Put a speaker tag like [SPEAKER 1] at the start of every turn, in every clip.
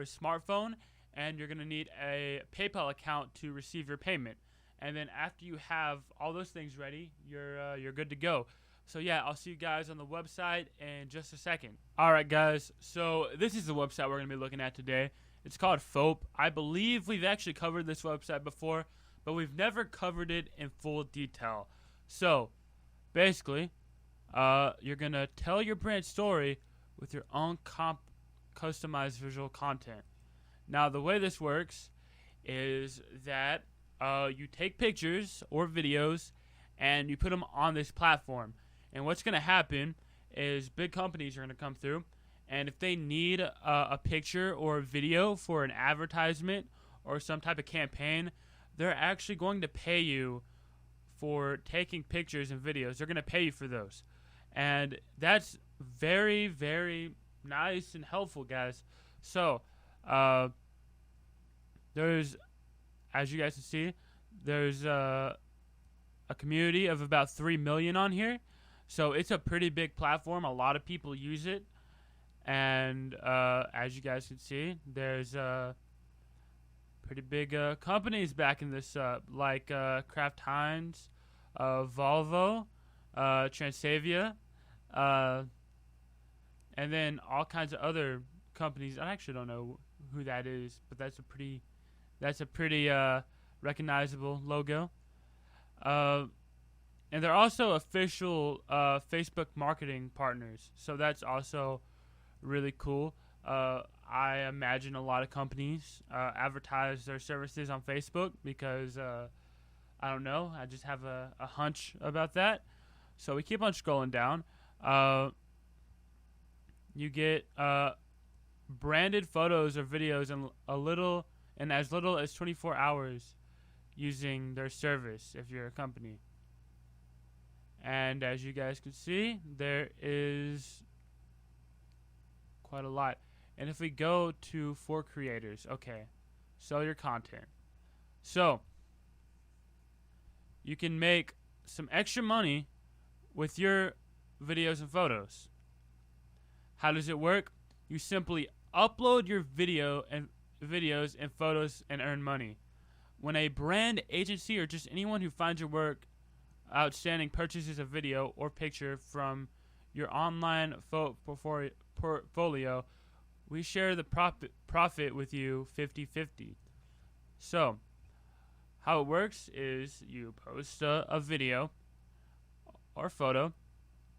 [SPEAKER 1] a smartphone, and you're going to need a PayPal account to receive your payment. And then after you have all those things ready, you're good to go. So yeah, I'll see you guys on the website in just a second. All right, guys. So this is the website we're going to be looking at today. It's called FOAP. I believe we've actually covered this website before, but we've never covered it in full detail. So basically, you're going to tell your brand story with your own customized visual content. Now, the way this works is that you take pictures or videos and you put them on this platform. And what's going to happen is big companies are going to come through, and if they need a picture or a video for an advertisement or some type of campaign, they're actually going to pay you for taking pictures and videos. They're going to pay you for those. And that's very, very nice and helpful, guys. So, there's, as you guys can see, there's a community of about 3 million on here. So it's a pretty big platform. A lot of people use it. And as you guys can see, there's pretty big companies backing this up, like Kraft Heinz, Volvo, Transavia, and then all kinds of other companies. I actually don't know who that is, but that's a pretty recognizable logo. And they're also official Facebook marketing partners, so that's also really cool. I imagine a lot of companies advertise their services on Facebook because I don't know. I just have a hunch about that. So we keep on scrolling down. You get branded photos or videos in as little as 24 hours using their service if you're a company. And as you guys can see, there is quite a lot. And if we go to for creators, okay, sell your content. So you can make some extra money with your videos and photos. How does it work? You simply upload your videos and photos and earn money. When a brand, agency, or just anyone who finds your work outstanding purchases a video or picture from your online portfolio, we share the profit with you 50-50. So how it works is you post a video or photo,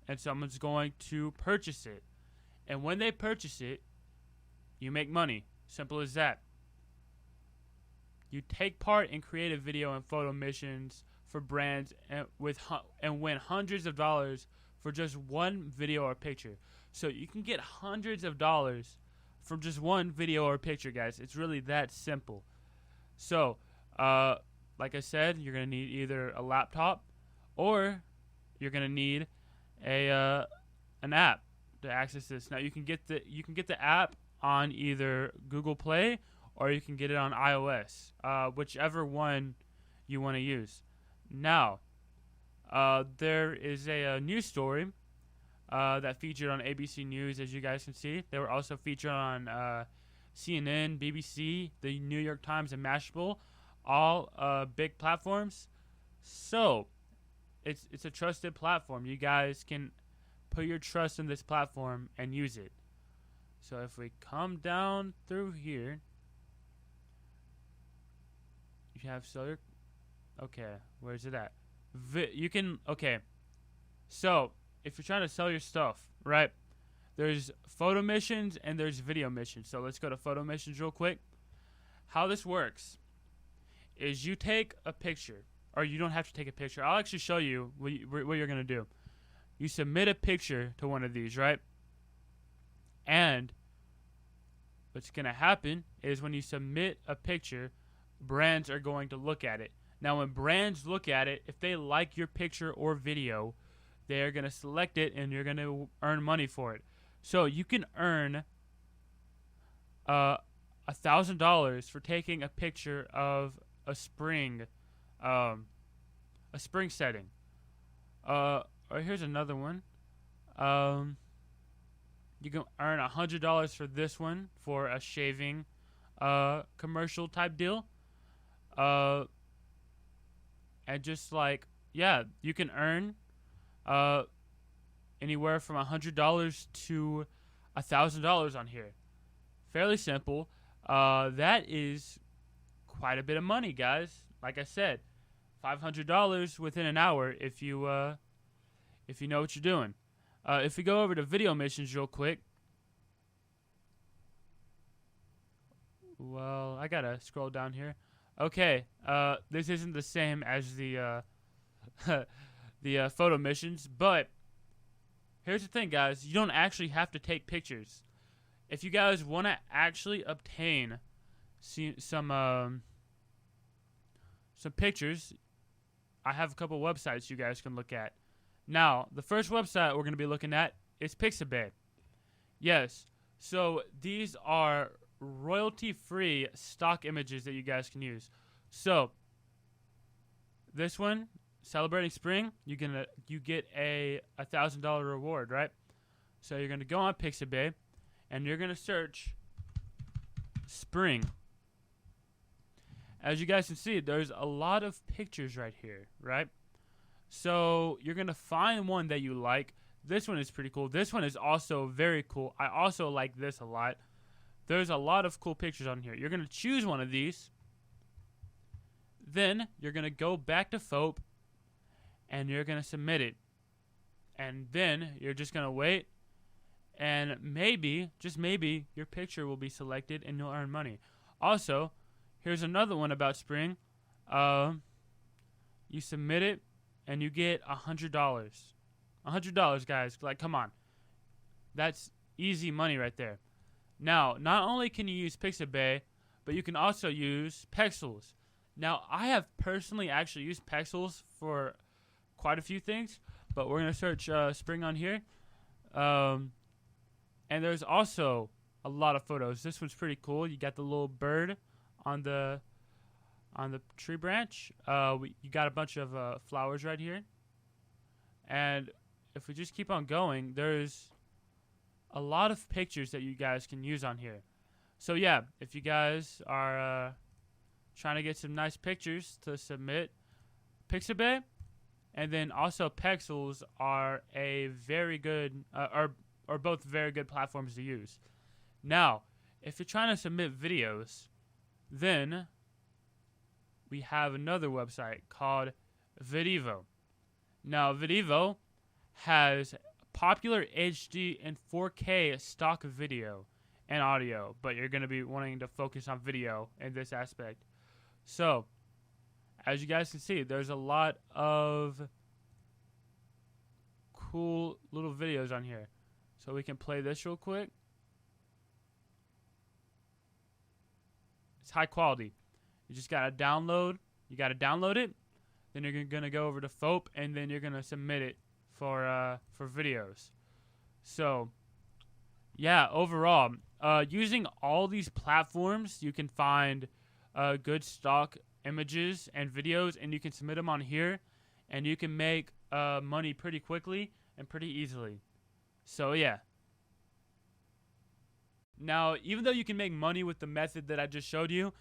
[SPEAKER 1] and someone's going to purchase it. And when they purchase it, you make money. Simple as that. You take part in creative video and photo missions for brands and win hundreds of dollars for just one video or picture. So you can get hundreds of dollars from just one video or picture, guys. It's really that simple. So, like I said, you're gonna need either a laptop or you're gonna need an app to access this. Now you can get the app on either Google Play or you can get it on iOS, whichever one you want to use. Now, there is a news story that featured on ABC News, as you guys can see. They were also featured on CNN, BBC, the New York Times, and Mashable, all big platforms. So, it's a trusted platform. You guys can put your trust in this platform and use it. So if we come down through here, you have seller. Okay, where's it at? Okay. So if you're trying to sell your stuff, right? There's photo missions and there's video missions. So let's go to photo missions real quick. How this works is you take a picture, or you don't have to take a picture. I'll actually show you what you're going to do. You submit a picture to one of these, right? And what's going to happen is when you submit a picture, brands are going to look at it. Now, when brands look at it, if they like your picture or video, they're going to select it and you're going to earn money for it. So you can earn $1,000 for taking a picture of a spring setting. Or here's another one. You can earn $100 for this one for a shaving commercial type deal. Uh, and just like, yeah, you can earn uh, anywhere from $100 to $1,000 on here. Fairly simple. That is quite a bit of money, guys. Like I said, $500 within an hour if you know what you're doing. If we go over to video missions real quick. Well, I gotta scroll down here. Okay, this isn't the same as the the photo missions, but here's the thing, guys. You don't actually have to take pictures. If you guys want to actually obtain some pictures, I have a couple websites you guys can look at. Now, the first website we're going to be looking at is Pixabay. Yes, so these are royalty-free stock images that you guys can use. So, this one, celebrating spring, you get a $1,000 reward, right? So you're going to go on Pixabay, and you're going to search spring. As you guys can see, there's a lot of pictures right here, right? So you're going to find one that you like. This one is pretty cool. This one is also very cool. I also like this a lot. There's a lot of cool pictures on here. You're going to choose one of these. Then you're going to go back to FOAP, and you're going to submit it. And then you're just going to wait. And maybe, just maybe, your picture will be selected and you'll earn money. Also, here's another one about spring. You submit it and you get $100. $100, guys. Like, come on. That's easy money right there. Now, not only can you use Pixabay, but you can also use Pexels. Now, I have personally actually used Pexels for quite a few things, but we're going to search spring on here. And there's also a lot of photos. This one's pretty cool. You got the little bird on the tree branch. You got a bunch of flowers right here. And if we just keep on going, there's a lot of pictures that you guys can use on here. So yeah, if you guys are trying to get some nice pictures to submit, Pixabay and then also Pexels are a very good are both very good platforms to use. Now, if you're trying to submit videos, then we have another website called Videvo. Now, Videvo has popular HD and 4K stock video and audio, but you're going to be wanting to focus on video in this aspect. So, as you guys can see, there's a lot of cool little videos on here. So we can play this real quick. It's high quality. You just gotta download. You gotta download it. Then you're gonna go over to FOAP, and then you're gonna submit it for videos. So, yeah, overall, using all these platforms, you can find good stock images and videos, and you can submit them on here, and you can make money pretty quickly and pretty easily. So yeah. Now, even though you can make money with the method that I just showed you,